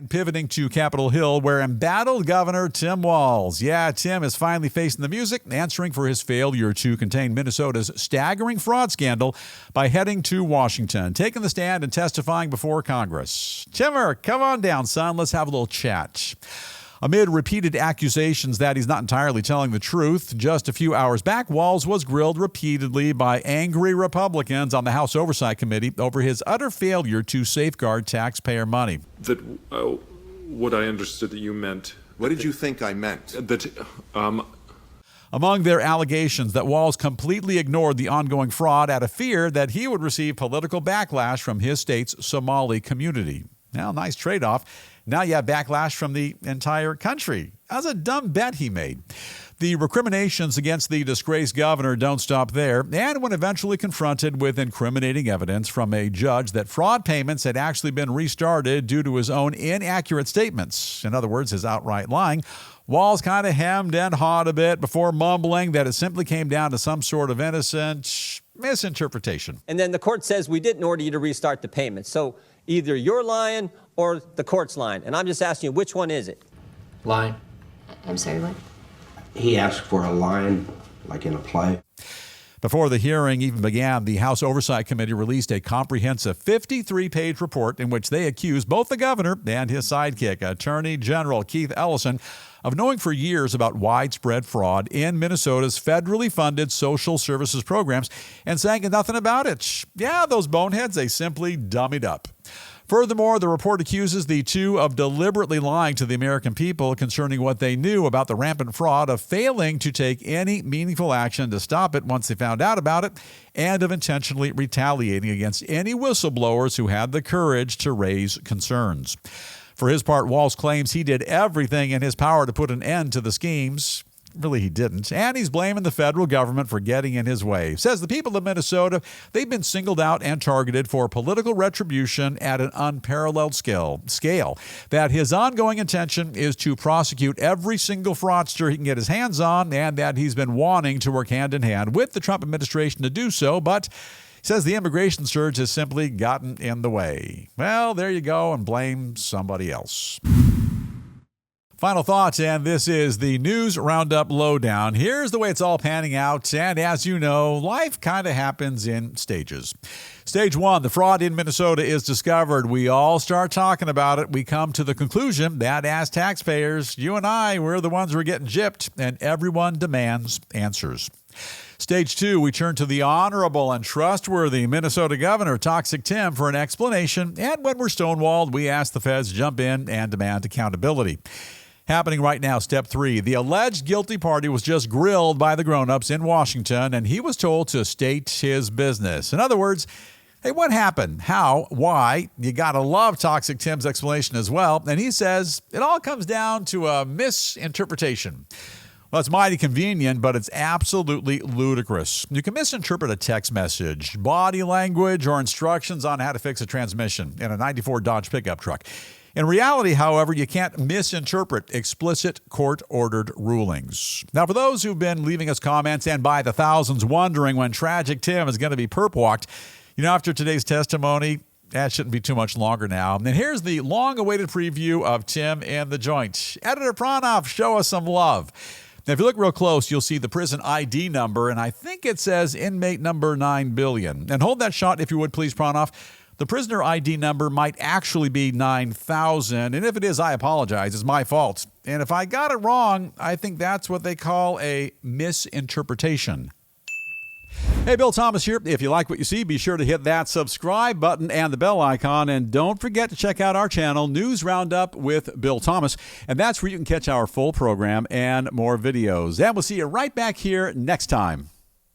pivoting to Capitol Hill, where embattled Governor Tim Walz. Yeah, Tim is finally facing the music, answering for his failure to contain Minnesota's staggering fraud scandal by heading to Washington, taking the stand and testifying before Congress. Timmer, come on down, son. Let's have a little chat. Amid repeated accusations that he's not entirely telling the truth, just a few hours back, Walz was grilled repeatedly by angry Republicans on the House Oversight Committee over his utter failure to safeguard taxpayer money. That what I understood that you meant. What did you think I meant? That Among their allegations that Walz completely ignored the ongoing fraud out of fear that he would receive political backlash from his state's Somali community. Now, nice trade-off. Now you have backlash from the entire country. That was a dumb bet he made. The recriminations against the disgraced governor don't stop there. And when eventually confronted with incriminating evidence from a judge that fraud payments had actually been restarted due to his own inaccurate statements, in other words, his outright lying, Walz kind of hemmed and hawed a bit before mumbling that it simply came down to some sort of innocent misinterpretation. And then the court says we didn't order you to restart the payments. So either you're lying or the court's lying. And I'm just asking you, which one is it? Line. I'm sorry, what? He asked for a line, like in a play. Before the hearing even began, the House Oversight Committee released a comprehensive 53-page report in which they accused both the governor and his sidekick, Attorney General Keith Ellison, of knowing for years about widespread fraud in Minnesota's federally funded social services programs and saying nothing about it. Yeah, those boneheads, they simply dummied up. Furthermore, the report accuses the two of deliberately lying to the American people concerning what they knew about the rampant fraud, of failing to take any meaningful action to stop it once they found out about it, and of intentionally retaliating against any whistleblowers who had the courage to raise concerns. For his part, Walz claims he did everything in his power to put an end to the schemes. Really, he didn't. And he's blaming the federal government for getting in his way. Says the people of Minnesota, they've been singled out and targeted for political retribution at an unparalleled scale. That his ongoing intention is to prosecute every single fraudster he can get his hands on, and that he's been wanting to work hand in hand with the Trump administration to do so, but says the immigration surge has simply gotten in the way. Well, there you go, and blame somebody else. Final thoughts, and this is the News Roundup Lowdown. Here's the way it's all panning out, and as you know, life kind of happens in stages. Stage one, the fraud in Minnesota is discovered. We all start talking about it. We come to the conclusion that as taxpayers, you and I, we're the ones who are getting gypped, and everyone demands answers. Stage two, we turn to the honorable and trustworthy Minnesota Governor, Toxic Tim, for an explanation, and when we're stonewalled, we ask the feds to jump in and demand accountability. Happening right now, step three. The alleged guilty party was just grilled by the grown-ups in Washington, and he was told to state his business. In other words, hey, what happened? How? Why? You got to love Toxic Tim's explanation as well. And he says it all comes down to a misinterpretation. Well, it's mighty convenient, but it's absolutely ludicrous. You can misinterpret a text message, body language, or instructions on how to fix a transmission in a 94 Dodge pickup truck. In reality, however, you can't misinterpret explicit court-ordered rulings. Now, for those who've been leaving us comments and by the thousands wondering when Tragic Tim is going to be perp-walked, after today's testimony, that shouldn't be too much longer now. And here's the long-awaited preview of Tim in the joint. Editor Pranoff, show us some love. Now, if you look real close, you'll see the prison ID number, and I think it says inmate number 9 billion. And hold that shot, if you would, please, Pranoff. The prisoner ID number might actually be 9,000, and if it is, I apologize. It's my fault. And if I got it wrong, I think that's what they call a misinterpretation. Hey, Bill Thomas here. If you like what you see, be sure to hit that subscribe button and the bell icon, and don't forget to check out our channel, News Roundup with Bill Thomas, and that's where you can catch our full program and more videos. And we'll see you right back here next time.